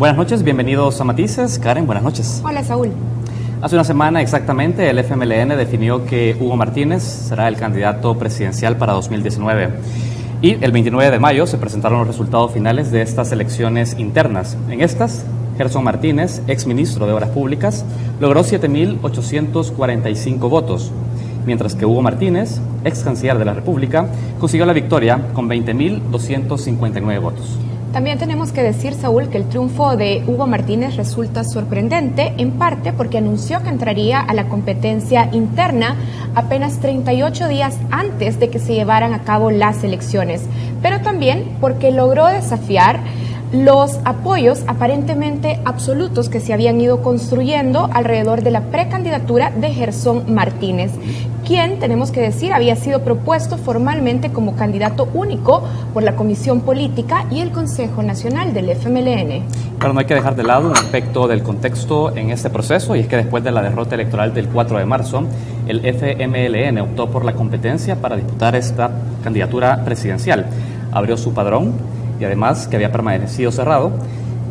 Buenas noches, bienvenidos a Matices. Karen, buenas noches. Hola, Saúl. Hace una semana exactamente el FMLN definió que Hugo Martínez será el candidato presidencial para 2019. Y el 29 de mayo se presentaron los resultados finales de estas elecciones internas. En estas, Gerson Martínez, exministro de Obras Públicas, logró 7.845 votos, mientras que Hugo Martínez, ex canciller de la República, consiguió la victoria con 20.259 votos. También tenemos que decir, Saúl, que el triunfo de Hugo Martínez resulta sorprendente, en parte porque anunció que entraría a la competencia interna apenas 38 días antes de que se llevaran a cabo las elecciones, pero también porque logró desafiar los apoyos aparentemente absolutos que se habían ido construyendo alrededor de la precandidatura de Gerson Martínez, quien, tenemos que decir, había sido propuesto formalmente como candidato único por la Comisión Política y el Consejo Nacional del FMLN. Pero no hay que dejar de lado un aspecto del contexto en este proceso, y es que después de la derrota electoral del 4 de marzo, el FMLN optó por la competencia para disputar esta candidatura presidencial. Abrió su padrón, y además que había permanecido cerrado,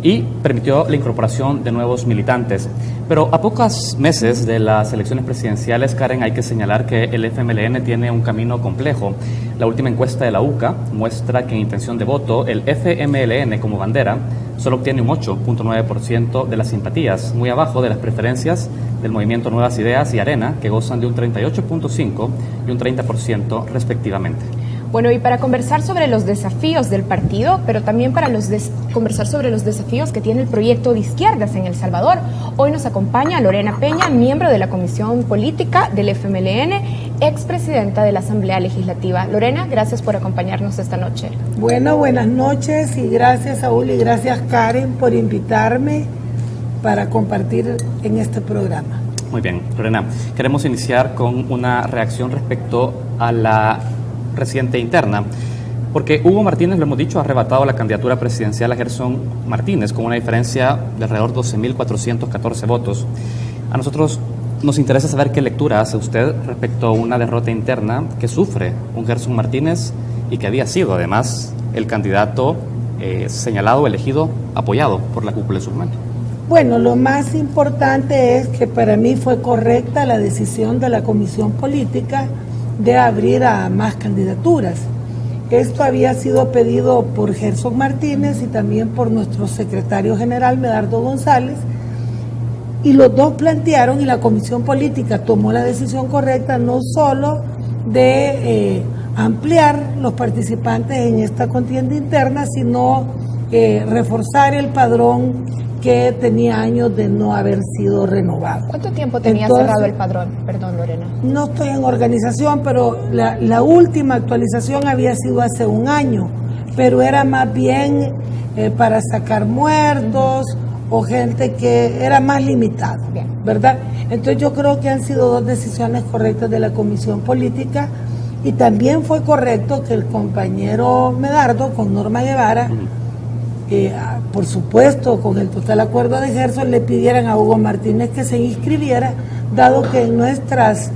y permitió la incorporación de nuevos militantes. Pero a pocos meses de las elecciones presidenciales, Karen, hay que señalar que el FMLN tiene un camino complejo. La última encuesta de la UCA muestra que en intención de voto, el FMLN como bandera solo obtiene un 8.9% de las simpatías, muy abajo de las preferencias del movimiento Nuevas Ideas y Arena, que gozan de un 38.5% y un 30% respectivamente. Bueno, y para conversar sobre los desafíos del partido, pero también para conversar sobre los desafíos que tiene el proyecto de izquierdas en El Salvador, hoy nos acompaña Lorena Peña, miembro de la Comisión Política del FMLN, expresidenta de la Asamblea Legislativa. Lorena, gracias por acompañarnos esta noche. Bueno, buenas noches y gracias, Saúl, y gracias, Karen, por invitarme para compartir en este programa. Muy bien, Lorena, queremos iniciar con una reacción respecto a la reciente interna, porque Hugo Martínez, lo hemos dicho, ha arrebatado la candidatura presidencial a Gerson Martínez con una diferencia de alrededor de 12.414 votos. A nosotros nos interesa saber qué lectura hace usted respecto a una derrota interna que sufre un Gerson Martínez y que había sido además el candidato señalado, elegido, apoyado por la cúpula de su mando. Bueno, lo más importante es que para mí fue correcta la decisión de la Comisión Política de abrir a más candidaturas. Esto había sido pedido por Gerson Martínez y también por nuestro secretario general, Medardo González, y los dos plantearon, y la Comisión Política tomó la decisión correcta, no solo de ampliar los participantes en esta contienda interna, sino reforzar el padrón que tenía años de no haber sido renovado. ¿Cuánto tiempo tenía cerrado el padrón? Perdón, Lorena. No estoy en organización, pero la última actualización había sido hace un año, pero era más bien para sacar muertos o gente que era más limitado, ¿verdad? Entonces yo creo que han sido dos decisiones correctas de la Comisión Política, y también fue correcto que el compañero Medardo con Norma Guevara, por supuesto, con el total acuerdo de Gerson, le pidieran a Hugo Martínez que se inscribiera, dado que nuestras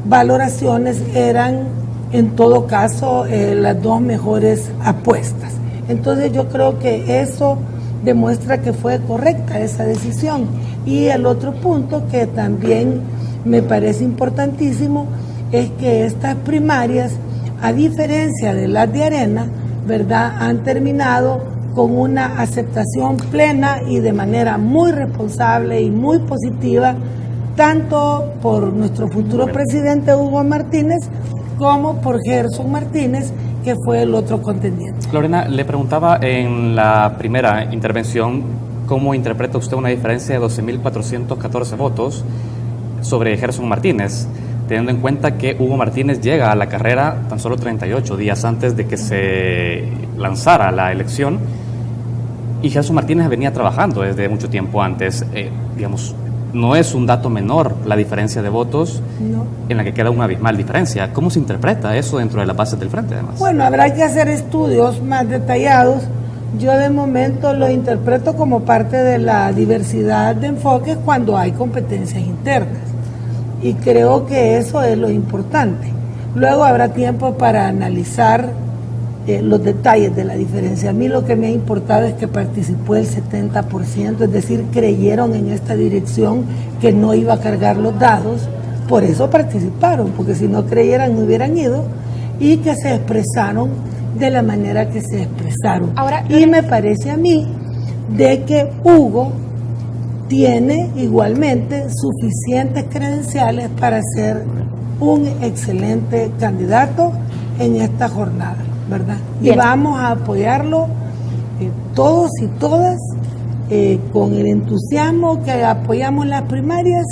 valoraciones eran, en todo caso, las dos mejores apuestas. Entonces yo creo que eso demuestra que fue correcta esa decisión. Y el otro punto que también me parece importantísimo es que estas primarias, a diferencia de las de Arena, ¿verdad?, han terminado con una aceptación plena y de manera muy responsable y muy positiva, tanto por nuestro futuro presidente Hugo Martínez como por Gerson Martínez, que fue el otro contendiente. Lorena, le preguntaba en la primera intervención cómo interpreta usted una diferencia de 12.414 votos sobre Gerson Martínez, teniendo en cuenta que Hugo Martínez llega a la carrera tan solo 38 días antes de que se lanzara la elección, y Gerson Martínez venía trabajando desde mucho tiempo antes. Digamos, no es un dato menor la diferencia de votos, no, en la que queda una abismal diferencia. ¿Cómo se interpreta eso dentro de las bases del frente, además? Bueno, habrá que hacer estudios más detallados. Yo de momento lo interpreto como parte de la diversidad de enfoques cuando hay competencias internas, y creo que eso es lo importante. Luego habrá tiempo para analizar los detalles de la diferencia. A mí lo que me ha importado es que participó el 70%, es decir, creyeron en esta dirección que no iba a cargar los dados, por eso participaron, porque si no creyeran no hubieran ido, y que se expresaron de la manera que se expresaron. Ahora, y me parece a mí de que Hugo tiene igualmente suficientes credenciales para ser un excelente candidato en esta jornada, ¿verdad? Bien. Y vamos a apoyarlo todos y todas con el entusiasmo que apoyamos las primarias,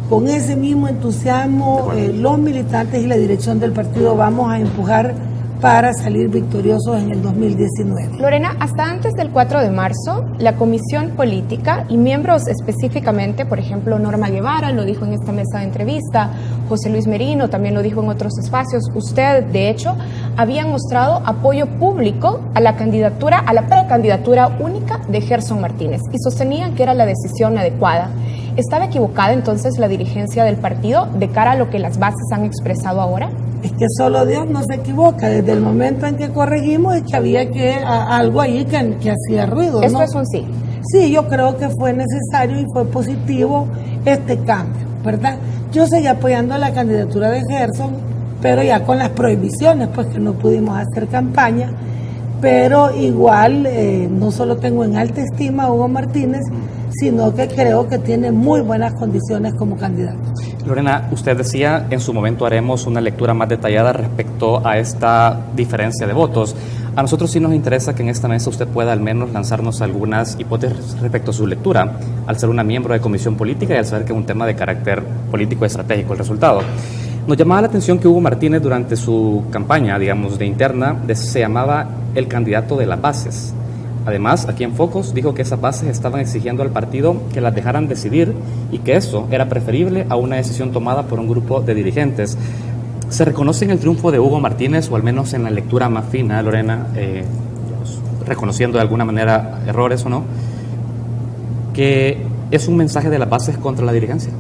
con ese mismo entusiasmo los militantes y la dirección del partido vamos a empujar para salir victoriosos en el 2019. Lorena, hasta antes del 4 de marzo, la Comisión Política y miembros específicamente, por ejemplo, Norma Guevara lo dijo en esta mesa de entrevista, José Luis Merino también lo dijo en otros espacios, usted, de hecho, habían mostrado apoyo público a la candidatura, a la precandidatura única de Gerson Martínez y sostenían que era la decisión adecuada. ¿Estaba equivocada entonces la dirigencia del partido de cara a lo que las bases han expresado ahora? Es que solo Dios no se equivoca. Desde el momento en que corregimos es que había algo ahí que hacía ruido, ¿no? Esto es un sí. Sí, yo creo que fue necesario y fue positivo este cambio, ¿verdad? Yo seguí apoyando la candidatura de Gerson, pero ya con las prohibiciones, pues que no pudimos hacer campaña, pero igual no solo tengo en alta estima a Hugo Martínez, sino que creo que tiene muy buenas condiciones como candidato. Lorena, usted decía, en su momento haremos una lectura más detallada respecto a esta diferencia de votos. A nosotros sí nos interesa que en esta mesa usted pueda al menos lanzarnos algunas hipótesis respecto a su lectura, al ser una miembro de comisión política y al saber que es un tema de carácter político estratégico el resultado. Nos llamaba la atención que Hugo Martínez durante su campaña, digamos, de interna, se llamaba el candidato de las bases. Además, aquí en Focus dijo que esas bases estaban exigiendo al partido que las dejaran decidir y que eso era preferible a una decisión tomada por un grupo de dirigentes. ¿Se reconoce en el triunfo de Hugo Martínez, o al menos en la lectura más fina, Lorena, reconociendo de alguna manera errores o no, que es un mensaje de las bases contra la dirigencia?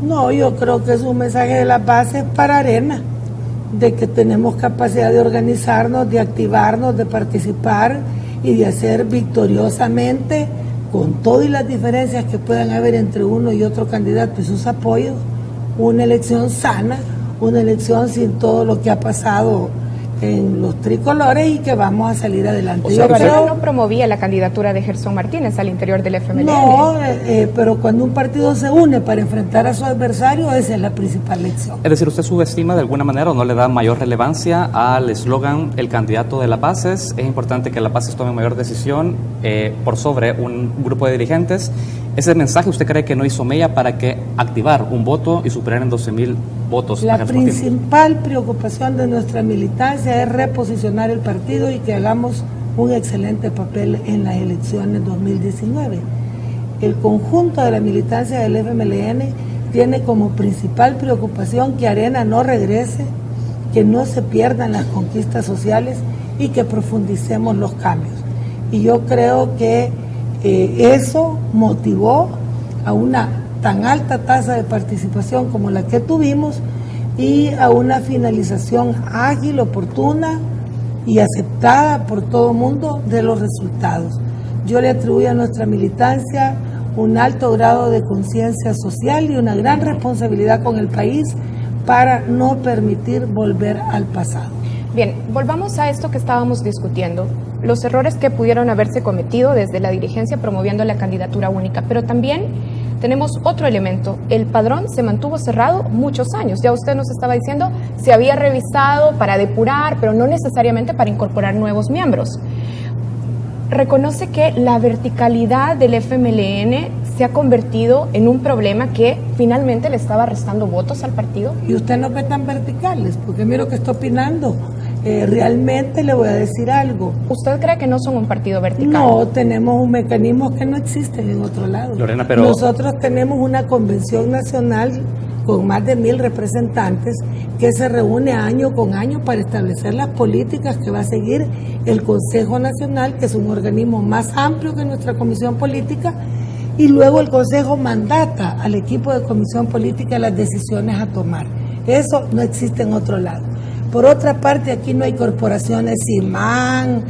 No, yo creo que es un mensaje de las bases para Arena, de que tenemos capacidad de organizarnos, de activarnos, de participar y de hacer victoriosamente, con todas las diferencias que puedan haber entre uno y otro candidato y sus apoyos, una elección sana, una elección sin todo lo que ha pasado en los tricolores y que vamos a salir adelante. O sea, pero no promovía la candidatura de Gerson Martínez al interior del FMLN. No, pero cuando un partido se une para enfrentar a su adversario, esa es la principal lección. Es decir, ¿usted subestima de alguna manera o no le da mayor relevancia al eslogan el candidato de las bases? Es importante que las bases tomen mayor decisión por sobre un grupo de dirigentes. ¿Ese mensaje usted cree que no hizo mella para que activar un voto y superar en 12,000 votos? La principal preocupación de nuestra militancia es reposicionar el partido y que hagamos un excelente papel en las elecciones 2019. El conjunto de la militancia del FMLN tiene como principal preocupación que Arena no regrese, que no se pierdan las conquistas sociales y que profundicemos los cambios. Y yo creo que eso motivó a una tan alta tasa de participación como la que tuvimos y a una finalización ágil, oportuna y aceptada por todo el mundo de los resultados. Yo le atribuyo a nuestra militancia un alto grado de conciencia social y una gran responsabilidad con el país para no permitir volver al pasado. Bien, volvamos a esto que estábamos discutiendo, los errores que pudieron haberse cometido desde la dirigencia promoviendo la candidatura única, pero también tenemos otro elemento, el padrón se mantuvo cerrado muchos años, ya usted nos estaba diciendo, se había revisado para depurar, pero no necesariamente para incorporar nuevos miembros. Reconoce que la verticalidad del FMLN se ha convertido en un problema que finalmente le estaba restando votos al partido. Y usted no ve tan verticales, porque mira lo que está opinando. Realmente le voy a decir algo. ¿Usted cree que no son un partido vertical? No, tenemos un mecanismo que no existe en otro lado. Lorena, pero nosotros tenemos una convención nacional con más de 1,000 representantes que se reúne año con año para establecer las políticas que va a seguir el Consejo Nacional, que es un organismo más amplio que nuestra Comisión Política, y luego el Consejo mandata al equipo de Comisión Política las decisiones a tomar. Eso no existe en otro lado. Por otra parte, aquí no hay corporaciones imán,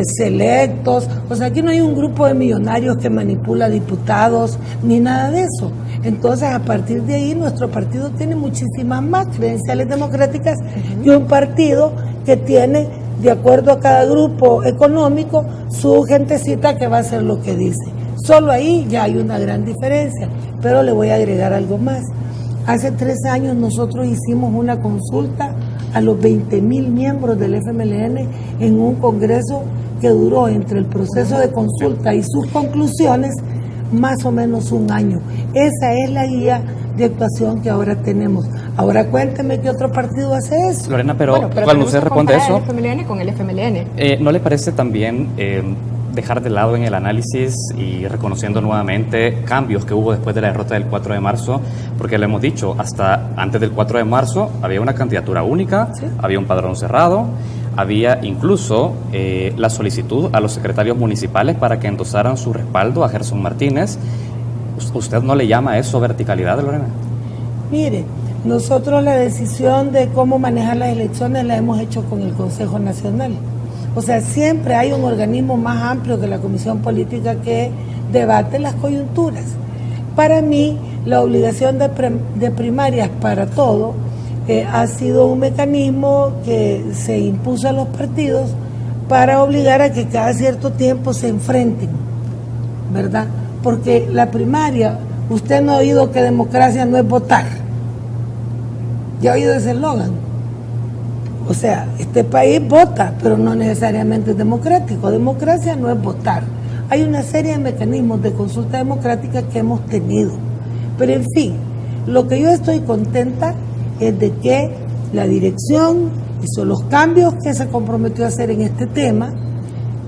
selectos, o sea, aquí no hay un grupo de millonarios que manipula diputados, ni nada de eso. Entonces, a partir de ahí, nuestro partido tiene muchísimas más credenciales democráticas que un partido que tiene, de acuerdo a cada grupo económico, su gentecita que va a hacer lo que dice. Solo ahí ya hay una gran diferencia, pero le voy a agregar algo más. Hace 3 años nosotros hicimos una consulta a los 20,000 miembros del FMLN en un congreso que duró entre el proceso de consulta y sus conclusiones más o menos un año. Esa es la guía de actuación que ahora tenemos. Ahora cuénteme qué otro partido hace eso. Lorena, pero cuando usted responde eso, el FMLN con el FMLN. ¿no le parece también dejar de lado en el análisis y reconociendo nuevamente cambios que hubo después de la derrota del 4 de marzo? Porque lo hemos dicho, hasta antes del 4 de marzo había una candidatura única, ¿sí? Había un padrón cerrado, había incluso la solicitud a los secretarios municipales para que endosaran su respaldo a Gerson Martínez. ¿Usted no le llama a eso verticalidad, Lorena? Mire, nosotros la decisión de cómo manejar las elecciones la hemos hecho con el Consejo Nacional. O sea, siempre hay un organismo más amplio que la Comisión Política que debate las coyunturas. Para mí, la obligación de primarias para todo ha sido un mecanismo que se impuso a los partidos para obligar a que cada cierto tiempo se enfrenten, ¿verdad? Porque la primaria, usted no ha oído que democracia no es votar. ¿Ya ha oído ese eslogan? O sea, este país vota, pero no necesariamente es democrático. Democracia no es votar. Hay una serie de mecanismos de consulta democrática que hemos tenido. Pero en fin, lo que yo estoy contenta es de que la dirección hizo los cambios que se comprometió a hacer en este tema.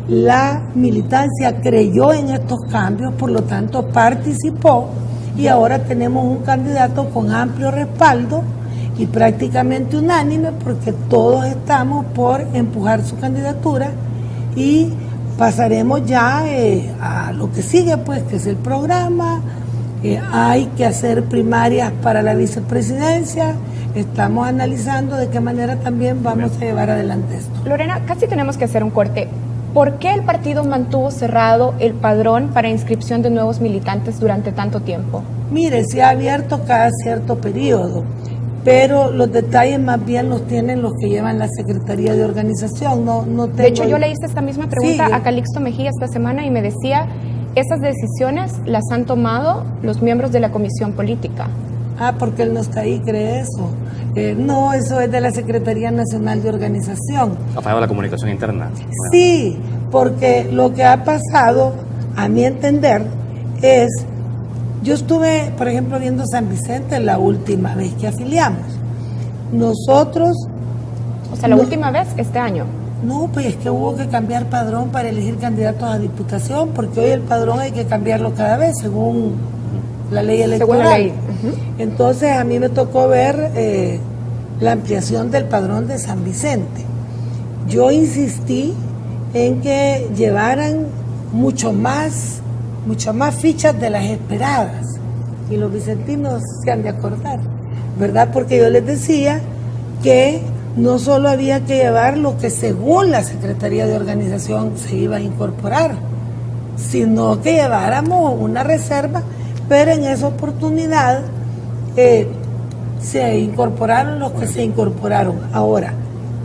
La militancia creyó en estos cambios, por lo tanto participó y ahora tenemos un candidato con amplio respaldo y prácticamente unánime, porque todos estamos por empujar su candidatura y pasaremos ya a lo que sigue, pues, que es el programa. Hay que hacer primarias para la vicepresidencia. Estamos analizando de qué manera también vamos a llevar adelante esto. Lorena, casi tenemos que hacer un corte. ¿Por qué el partido mantuvo cerrado el padrón para inscripción de nuevos militantes durante tanto tiempo? Mire, se ha abierto cada cierto periodo, pero los detalles más bien los tienen los que llevan la Secretaría de Organización. No tengo... De hecho, yo le hice esta misma pregunta a Calixto Mejía esta semana y me decía, esas decisiones las han tomado los miembros de la Comisión Política. Ah, porque él no está ahí, cree eso. No, eso es de la Secretaría Nacional de Organización. ¿Ha fallado la comunicación interna? Sí, porque lo que ha pasado, a mi entender, es... Yo estuve, por ejemplo, viendo San Vicente la última vez que afiliamos. Nosotros... O sea, la última vez este año. No, pues es que hubo que cambiar padrón para elegir candidatos a diputación, porque hoy el padrón hay que cambiarlo cada vez, según la ley electoral. Según la ley. Entonces, a mí me tocó ver la ampliación del padrón de San Vicente. Yo insistí en que llevaran mucho más fichas de las esperadas, y los vicentinos se han de acordar, ¿verdad? Porque yo les decía que no solo había que llevar lo que según la Secretaría de Organización se iba a incorporar, sino que lleváramos una reserva, pero en esa oportunidad se incorporaron los que se incorporaron. Ahora,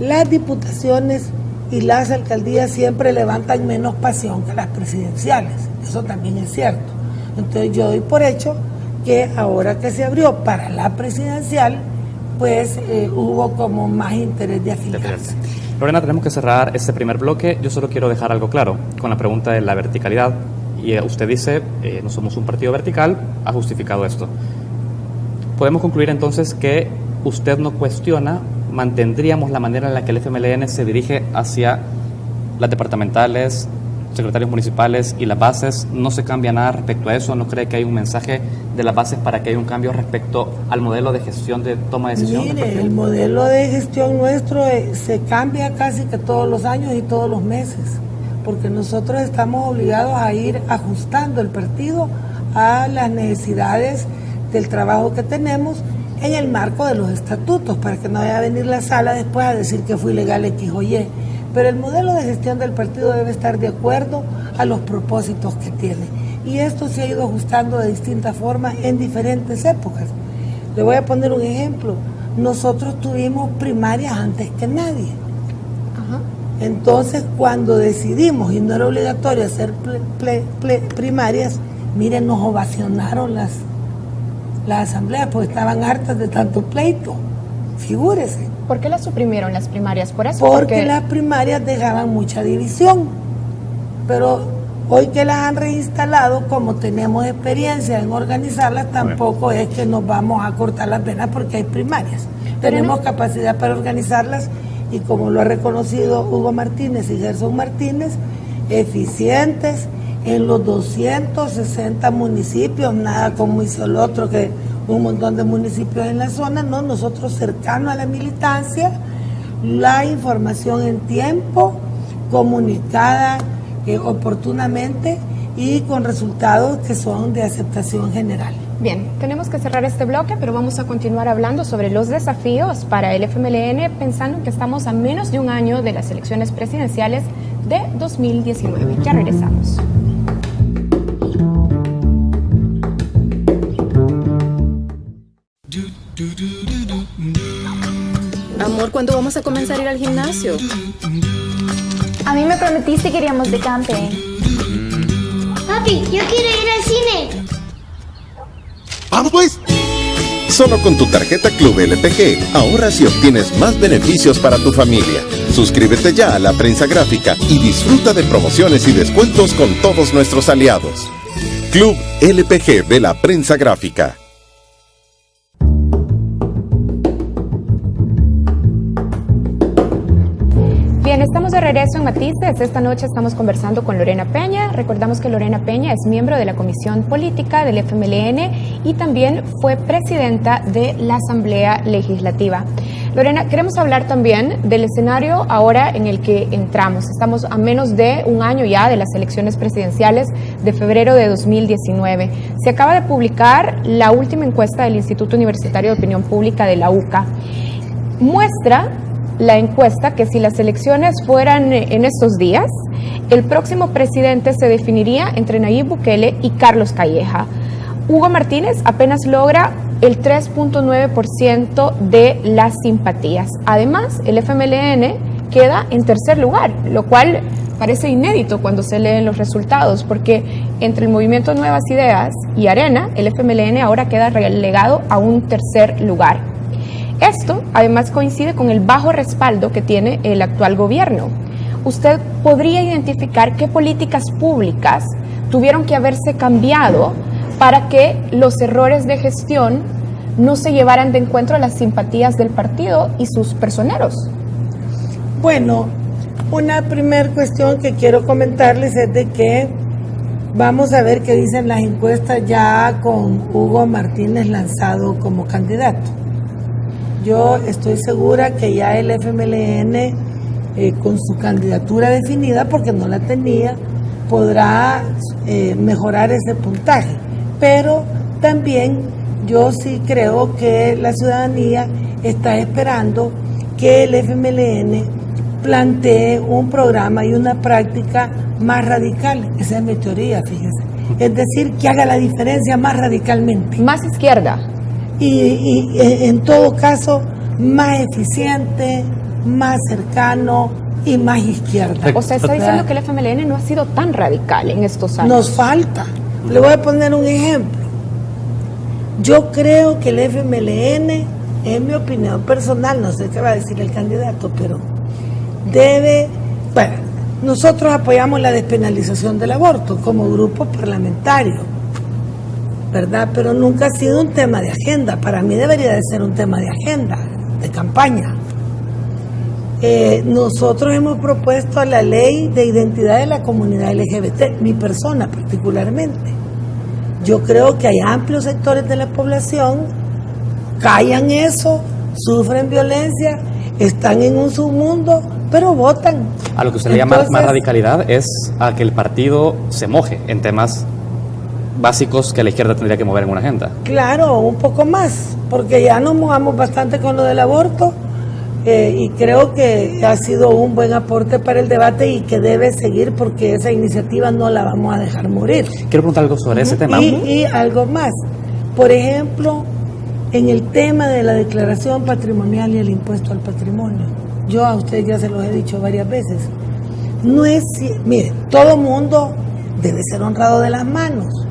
las diputaciones y las alcaldías siempre levantan menos pasión que las presidenciales, eso también es cierto. Entonces yo doy por hecho que ahora que se abrió para la presidencial, pues hubo como más interés de afiliarse. Lorena, tenemos que cerrar este primer bloque. Yo solo quiero dejar algo claro con la pregunta de la verticalidad. Y usted dice, no somos un partido vertical, ha justificado esto. Podemos concluir entonces que usted no cuestiona, mantendríamos la manera en la que el FMLN se dirige hacia las departamentales, secretarios municipales y las bases. ¿No se cambia nada respecto a eso? ¿No cree que hay un mensaje de las bases para que haya un cambio respecto al modelo de gestión de toma de decisión? Mire, el modelo de gestión nuestro se cambia casi que todos los años y todos los meses, porque nosotros estamos obligados a ir ajustando el partido a las necesidades del trabajo que tenemos en el marco de los estatutos, para que no vaya a venir la sala después a decir que fue ilegal X o Y. Pero el modelo de gestión del partido debe estar de acuerdo a los propósitos que tiene. Y esto se ha ido ajustando de distintas formas en diferentes épocas. Le voy a poner un ejemplo. Nosotros tuvimos primarias antes que nadie. Ajá. Entonces, cuando decidimos, y no era obligatorio hacer primarias, miren, nos ovacionaron las asambleas porque estaban hartas de tanto pleito. Figúrese. ¿Por qué las suprimieron las primarias? ¿Por eso? Porque las primarias dejaban mucha división. Pero hoy que las han reinstalado, como tenemos experiencia en organizarlas, tampoco es que nos vamos a cortar las venas porque hay primarias. Tenemos capacidad para organizarlas y, como lo ha reconocido Hugo Martínez y Gerson Martínez, eficientes en los 260 municipios, nada como hizo el otro, que un montón de municipios en la zona. No, nosotros cercanos a la militancia, la información en tiempo, comunicada oportunamente y con resultados que son de aceptación general. Bien, tenemos que cerrar este bloque, pero vamos a continuar hablando sobre los desafíos para el FMLN, pensando que estamos a menos de un año de las elecciones presidenciales de 2019. Ya regresamos. Amor, ¿cuándo vamos a comenzar a ir al gimnasio? A mí me prometiste que iríamos de camping. Papi, yo quiero ir al cine. ¡Vamos pues! Solo con tu tarjeta Club LPG ahorras y obtienes más beneficios para tu familia. Suscríbete ya a La Prensa Gráfica y disfruta de promociones y descuentos con todos nuestros aliados. Club LPG de La Prensa Gráfica. Bien, estamos de regreso en Matices. Esta noche estamos conversando con Lorena Peña. Recordamos que Lorena Peña es miembro de la Comisión Política del FMLN y también fue presidenta de la Asamblea Legislativa. Lorena, queremos hablar también del escenario ahora en el que entramos. Estamos a menos de un año ya de las elecciones presidenciales de febrero de 2019. Se acaba de publicar la última encuesta del Instituto Universitario de Opinión Pública de la UCA. Muestra la encuesta que si las elecciones fueran en estos días, el próximo presidente se definiría entre Nayib Bukele y Carlos Calleja. Hugo Martínez apenas logra el 3.9% de las simpatías. Además, el FMLN queda en tercer lugar, lo cual parece inédito cuando se leen los resultados, porque entre el Movimiento Nuevas Ideas y Arena, el FMLN ahora queda relegado a un tercer lugar. Esto, además, coincide con el bajo respaldo que tiene el actual gobierno. ¿Usted podría identificar qué políticas públicas tuvieron que haberse cambiado para que los errores de gestión no se llevaran de encuentro a las simpatías del partido y sus personeros? Bueno, una primera cuestión que quiero comentarles es de que vamos a ver qué dicen las encuestas ya con Hugo Martínez lanzado como candidato. Yo estoy segura que ya el FMLN, con su candidatura definida, porque no la tenía, podrá mejorar ese puntaje. Pero también yo sí creo que la ciudadanía está esperando que el FMLN plantee un programa y una práctica más radical. Esa es mi teoría, fíjese. Es decir, que haga la diferencia más radicalmente. Más izquierda. Y en todo caso, más eficiente, más cercano y más izquierda. O sea, está diciendo que el FMLN no ha sido tan radical en estos años. Nos falta. Le voy a poner un ejemplo. Yo creo que el FMLN, en mi opinión personal, no sé qué va a decir el candidato, pero bueno, nosotros apoyamos la despenalización del aborto como grupo parlamentario, ¿verdad? Pero nunca ha sido un tema de agenda. Para mí debería de ser un tema de agenda, de campaña. Nosotros hemos propuesto la ley de identidad de la comunidad LGBT, mi persona particularmente. Yo creo que hay amplios sectores de la población, callan eso, sufren violencia, están en un submundo, pero votan. A lo que usted le llama más radicalidad es a que el partido se moje en temas básicos que la izquierda tendría que mover en una agenda. Claro, un poco más, porque ya nos movamos bastante con lo del aborto y creo que ha sido un buen aporte para el debate y que debe seguir porque esa iniciativa no la vamos a dejar morir. Quiero preguntar algo sobre ese tema. Y algo más, por ejemplo, en el tema de la declaración patrimonial y el impuesto al patrimonio, yo a ustedes ya se los he dicho varias veces, no es, mire, todo mundo debe ser honrado de las manos,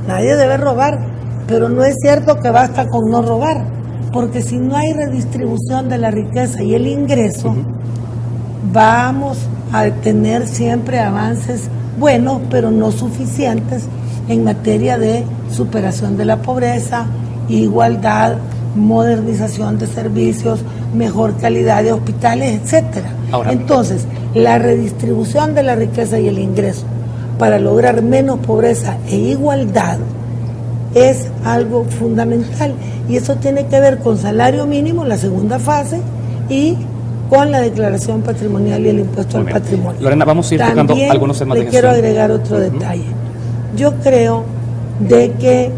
nadie debe robar, pero no es cierto que basta con no robar, porque si no hay redistribución de la riqueza y el ingreso, vamos a tener siempre avances buenos, pero no suficientes en materia de superación de la pobreza, igualdad, modernización de servicios, mejor calidad de hospitales, etcétera. Ahora, entonces, la redistribución de la riqueza y el ingreso para lograr menos pobreza e igualdad es algo fundamental y eso tiene que ver con salario mínimo, la segunda fase, y con la declaración patrimonial y el impuesto al patrimonio. Lorena, vamos a ir tocando algunos temas de gestión. Quiero agregar otro detalle. Yo creo de que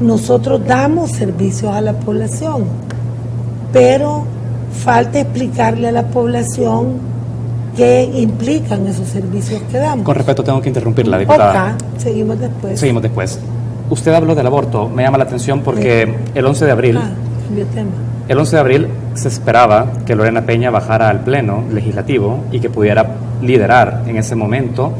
nosotros damos servicios a la población, pero falta explicarle a la población qué implican esos servicios que damos. Con respeto, tengo que interrumpirla, diputada. Seguimos después. Seguimos después. Usted habló del aborto, me llama la atención porque el 11 de abril... Cambio tema. El 11 de abril se esperaba que Lorena Peña bajara al Pleno Legislativo y que pudiera liderar en ese momento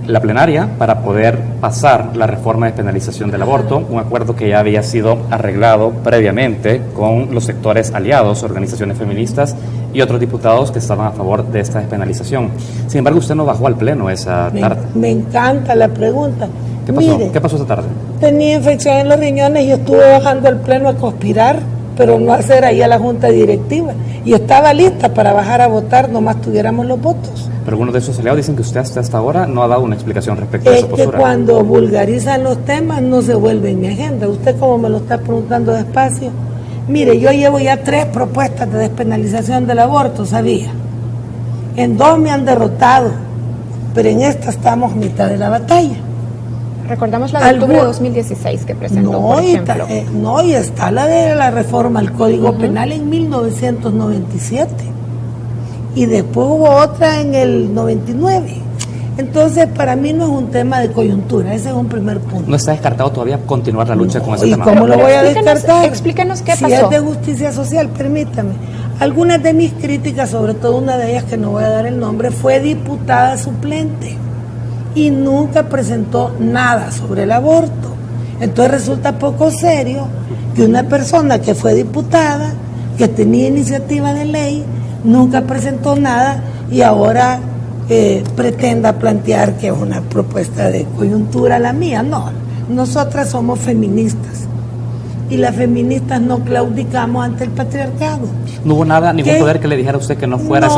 la plenaria para poder pasar la reforma de penalización del aborto, un acuerdo que ya había sido arreglado previamente con los sectores aliados, organizaciones feministas y otros diputados que estaban a favor de esta despenalización. Sin embargo, usted no bajó al Pleno esa tarde. Me encanta la pregunta. ¿Qué pasó? Mire, ¿Qué pasó esa tarde? Tenía infección en los riñones y estuve bajando al Pleno a conspirar, pero no hacer ahí a la Junta Directiva. Y estaba lista para bajar a votar, nomás tuviéramos los votos. Pero algunos de esos aliados dicen que usted hasta ahora no ha dado una explicación respecto a esa postura. Es que cuando vulgarizan los temas no se vuelve en mi agenda. Usted como me lo está preguntando despacio. Mire, yo llevo ya 3 propuestas de despenalización del aborto, ¿sabía? En 2 me han derrotado, pero en esta estamos mitad de la batalla. Recordamos la de octubre de 2016 que presentó, no, por ejemplo. Y está la de la reforma al Código Penal en 1997. Y después hubo otra en el 99. Entonces, para mí no es un tema de coyuntura, ese es un primer punto. ¿No está descartado todavía continuar la lucha con ese tema? ¿Y cómo lo voy a descartar? Explícanos qué pasó. Si es de justicia social, permítame. Algunas de mis críticas, sobre todo una de ellas que no voy a dar el nombre, fue diputada suplente y nunca presentó nada sobre el aborto. Entonces resulta poco serio que una persona que fue diputada, que tenía iniciativa de ley, nunca presentó nada y ahora pretenda plantear que es una propuesta de coyuntura la mía. No, nosotras somos feministas y las feministas no claudicamos ante el patriarcado. ¿No hubo nada, ningún poder que le dijera a usted que no fuera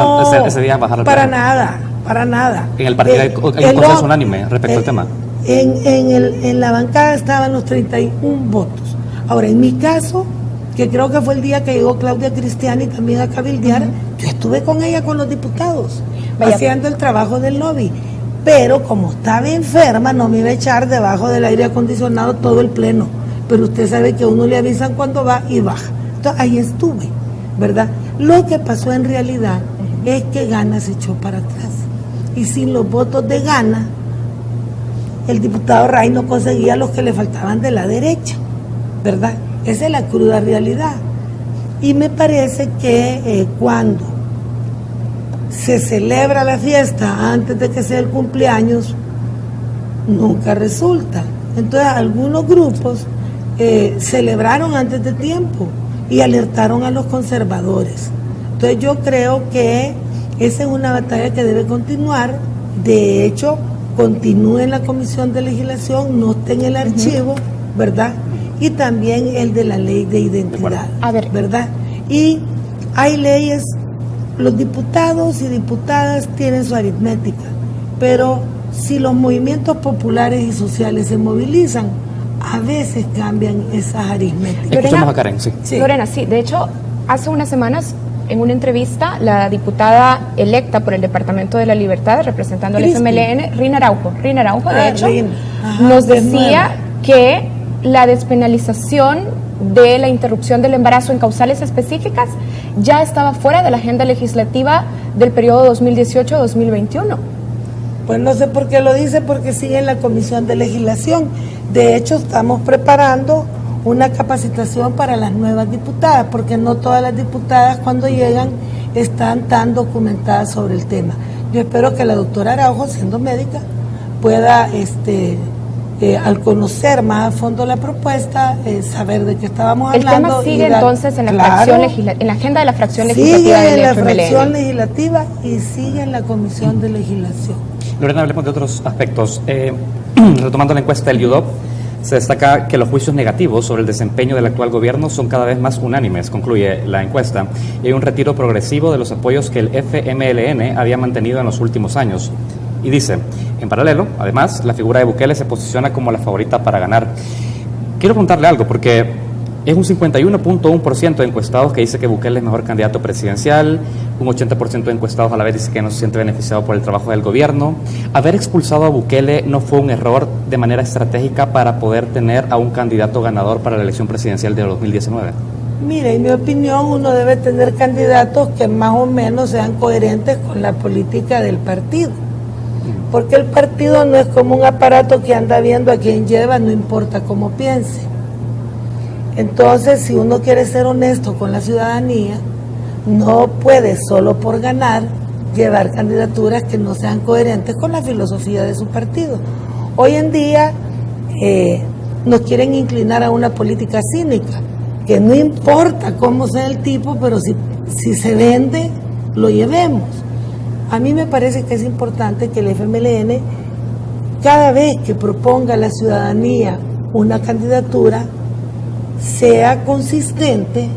ese día a bajar al Pleno? Pleno? Para nada. En el partido hay un consenso unánime respecto al tema. En la bancada estaban los 31 votos. Ahora, en mi caso, que creo que fue el día que llegó Claudia Cristiani también a cabildear, yo estuve con ella, con los diputados, haciendo el trabajo del lobby. Pero como estaba enferma, no me iba a echar debajo del aire acondicionado todo el Pleno. Pero usted sabe que a uno le avisan cuando va y baja. Entonces, ahí estuve, ¿verdad? Lo que pasó en realidad es que Gana se echó para atrás. Y sin los votos de Gana, el diputado Ray no conseguía los que le faltaban de la derecha, ¿verdad? Esa es la cruda realidad. Y me parece que cuando se celebra la fiesta antes de que sea el cumpleaños, nunca resulta. Entonces algunos grupos celebraron antes de tiempo y alertaron a los conservadores. Entonces yo creo que esa es una batalla que debe continuar. De hecho, continúe en la Comisión de Legislación, no esté en el archivo, ¿verdad? Y también el de la ley de identidad, ¿verdad? Y hay leyes, los diputados y diputadas tienen su aritmética, pero si los movimientos populares y sociales se movilizan, a veces cambian esas aritméticas. Escuchamos a Karen, sí. Lorena, sí, de hecho, hace unas semanas en una entrevista, la diputada electa por el Departamento de la Libertad, representando al FMLN, Rina Araujo, de hecho, nos decía que la despenalización de la interrupción del embarazo en causales específicas ya estaba fuera de la agenda legislativa del periodo 2018-2021. Pues no sé por qué lo dice, porque sigue en la Comisión de Legislación. De hecho, estamos preparando una capacitación para las nuevas diputadas, porque no todas las diputadas cuando llegan están tan documentadas sobre el tema. Yo espero que la doctora Araujo, siendo médica, pueda, al conocer más a fondo la propuesta, saber de qué estábamos hablando. El tema sigue entonces en la en la agenda de la fracción legislativa del FMLN. Sigue en la fracción legislativa y sigue en la Comisión de Legislación. Lorena, hablemos de otros aspectos. Retomando la encuesta del IUDOP, se destaca que los juicios negativos sobre el desempeño del actual gobierno son cada vez más unánimes, concluye la encuesta, y hay un retiro progresivo de los apoyos que el FMLN había mantenido en los últimos años. Y dice, en paralelo, además, la figura de Bukele se posiciona como la favorita para ganar. Quiero preguntarle algo, porque es un 51.1% de encuestados que dice que Bukele es mejor candidato presidencial, un 80% de encuestados a la vez dice que no se siente beneficiado por el trabajo del gobierno. ¿Haber expulsado a Bukele no fue un error de manera estratégica para poder tener a un candidato ganador para la elección presidencial de 2019? Mire, en mi opinión, uno debe tener candidatos que más o menos sean coherentes con la política del partido. Porque el partido no es como un aparato que anda viendo a quién lleva, no importa cómo piense. Entonces, si uno quiere ser honesto con la ciudadanía, no puede solo por ganar llevar candidaturas que no sean coherentes con la filosofía de su partido. Hoy en día nos quieren inclinar a una política cínica, que no importa cómo sea el tipo, pero si se vende, lo llevemos. A mí me parece que es importante que el FMLN, cada vez que proponga a la ciudadanía una candidatura, sea consistente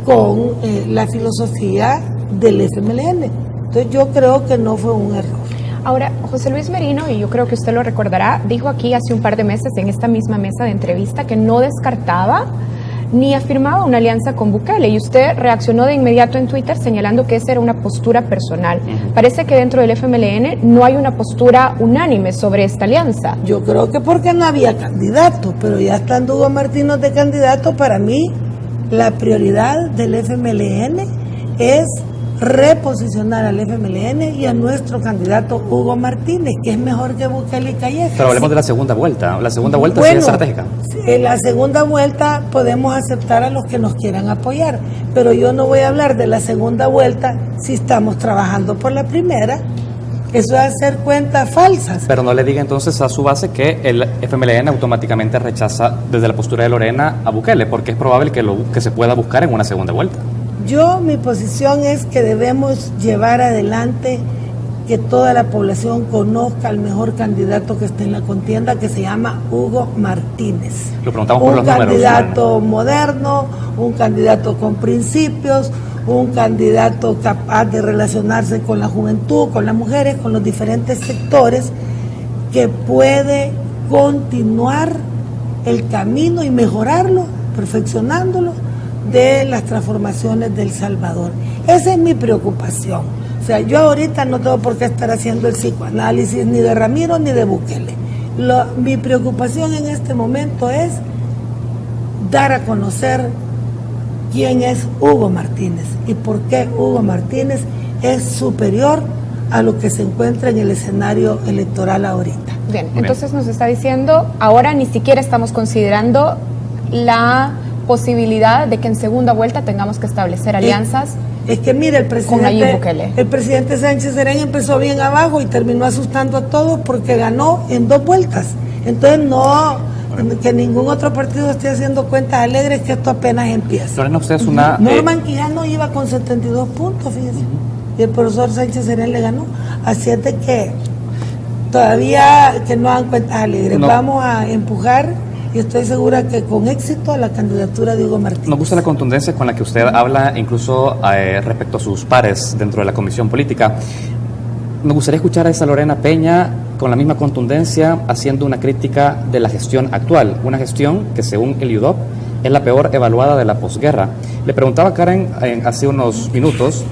con la filosofía del FMLN. Entonces yo creo que no fue un error. Ahora, José Luis Merino, y yo creo que usted lo recordará, dijo aquí hace un par de meses en esta misma mesa de entrevista que no descartaba ni afirmaba una alianza con Bukele, y usted reaccionó de inmediato en Twitter señalando que esa era una postura personal. Parece que dentro del FMLN no hay una postura unánime sobre esta alianza. Yo creo que porque no había candidato, pero ya estando Hugo Martínez de candidato, para mí la prioridad del FMLN es reposicionar al FMLN y a nuestro candidato Hugo Martínez, que es mejor que Bukele y Callejas. Pero hablemos de la segunda vuelta. La segunda vuelta sí es estratégica. En la segunda vuelta podemos aceptar a los que nos quieran apoyar, pero yo no voy a hablar de la segunda vuelta si estamos trabajando por la primera. Eso es hacer cuentas falsas. Pero no le diga entonces a su base que el FMLN automáticamente rechaza desde la postura de Lorena a Bukele, porque es probable que se pueda buscar en una segunda vuelta. Mi posición es que debemos llevar adelante que toda la población conozca al mejor candidato que esté en la contienda, que se llama Hugo Martínez. Lo preguntamos por los números. Un candidato moderno, un candidato con principios, un candidato capaz de relacionarse con la juventud, con las mujeres, con los diferentes sectores, que puede continuar el camino y mejorarlo, perfeccionándolo, de las transformaciones del Salvador. Esa es mi preocupación. O sea, yo ahorita no tengo por qué estar haciendo el psicoanálisis ni de Ramiro ni de Bukele. Mi preocupación en este momento es dar a conocer quién es Hugo Martínez y por qué Hugo Martínez es superior a lo que se encuentra en el escenario electoral ahorita. Bien, entonces nos está diciendo, ahora ni siquiera estamos considerando la posibilidad de que en segunda vuelta tengamos que establecer alianzas. Es que mire, el presidente Sánchez Serén empezó bien abajo y terminó asustando a todos porque ganó en 2 vueltas. Entonces que ningún otro partido esté haciendo cuentas alegres, que esto apenas empieza. Lorena, usted es una... Norman Quijano iba con 72 puntos, fíjese, y el profesor Sánchez Serén le ganó. Así es de que todavía que no hagan cuentas alegres. Vamos a empujar, y estoy segura que con éxito, la candidatura de Hugo Martínez. Nos gusta la contundencia con la que usted habla, incluso respecto a sus pares dentro de la comisión política. Me gustaría escuchar a esa Lorena Peña con la misma contundencia haciendo una crítica de la gestión actual, una gestión que según el IUDOP es la peor evaluada de la posguerra. Le preguntaba a Karen hace unos minutos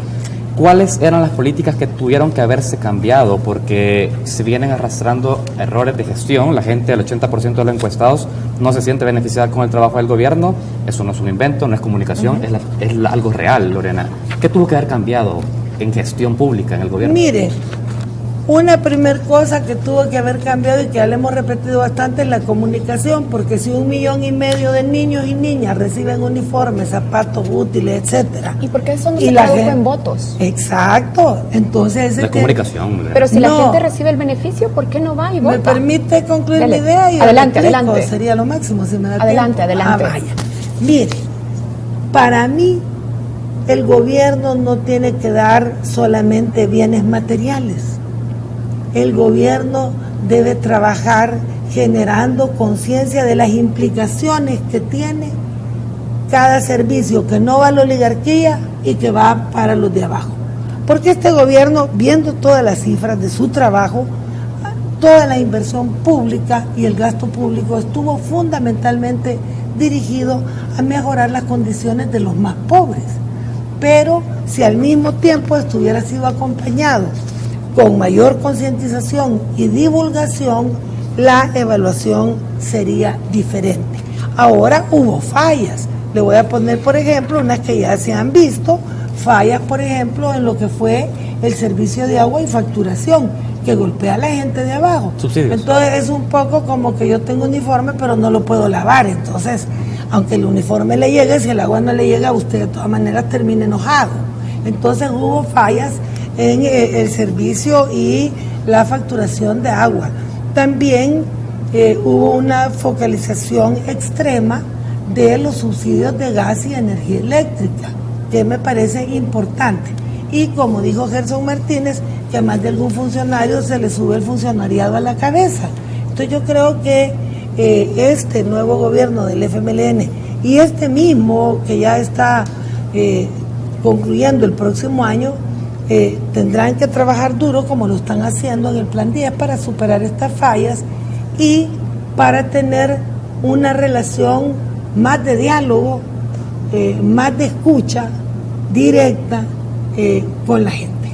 cuáles eran las políticas que tuvieron que haberse cambiado, porque se vienen arrastrando errores de gestión. La gente, el 80% de los encuestados, no se siente beneficiada con el trabajo del gobierno. Eso no es un invento, no es comunicación, es algo real, Lorena. ¿Qué tuvo que haber cambiado en gestión pública en el gobierno? Mire, una primer cosa que tuvo que haber cambiado y que ya le hemos repetido bastante es la comunicación, porque si 1,5 millones de niños y niñas reciben uniformes, zapatos útiles, etcétera. ¿Y por qué eso no se tradujo en votos? Exacto, entonces... La comunicación. Pero si la gente recibe el beneficio, ¿por qué no va y vota? ¿Me permite concluir Dale. mi idea? Y Adelante. Sería lo máximo si me da Adelante. tiempo. Vaya. Mire, para mí el gobierno no tiene que dar solamente bienes materiales. El gobierno debe trabajar generando conciencia de las implicaciones que tiene cada servicio que no va a la oligarquía y que va para los de abajo. Porque este gobierno, viendo todas las cifras de su trabajo, toda la inversión pública y el gasto público estuvo fundamentalmente dirigido a mejorar las condiciones de los más pobres. Pero si al mismo tiempo estuviera sido acompañado con mayor concientización y divulgación, la evaluación sería diferente. Ahora hubo fallas. Le voy a poner, por ejemplo, unas que ya se han visto, fallas, por ejemplo, en lo que fue el servicio de agua y facturación, que golpea a la gente de abajo. Subsidios. Entonces es un poco como que yo tengo uniforme, pero no lo puedo lavar. Entonces, aunque el uniforme le llegue, si el agua no le llega, usted de todas maneras termina enojado. Entonces hubo fallas en el servicio y la facturación de agua. También hubo una focalización extrema de los subsidios de gas y energía eléctrica, que me parece importante. Y como dijo Gerson Martínez, que a más de algún funcionario se le sube el funcionariado a la cabeza. Entonces yo creo que este nuevo gobierno del FMLN y este mismo que ya está concluyendo el próximo año, tendrán que trabajar duro como lo están haciendo en el Plan 10 para superar estas fallas y para tener una relación más de diálogo, más de escucha directa con la gente.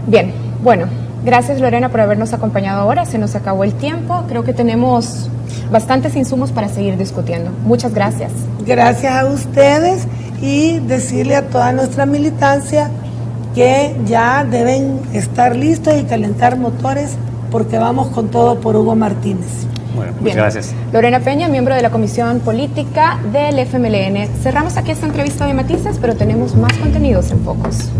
Bien, bueno, gracias Lorena por habernos acompañado ahora, se nos acabó el tiempo, creo que tenemos bastantes insumos para seguir discutiendo. Muchas gracias. Gracias a ustedes y decirle a toda nuestra militancia que ya deben estar listos y calentar motores porque vamos con todo por Hugo Martínez. Bueno, muchas gracias. Lorena Peña, miembro de la Comisión Política del FMLN. Cerramos aquí esta entrevista de Matices, pero tenemos más contenidos en Focus.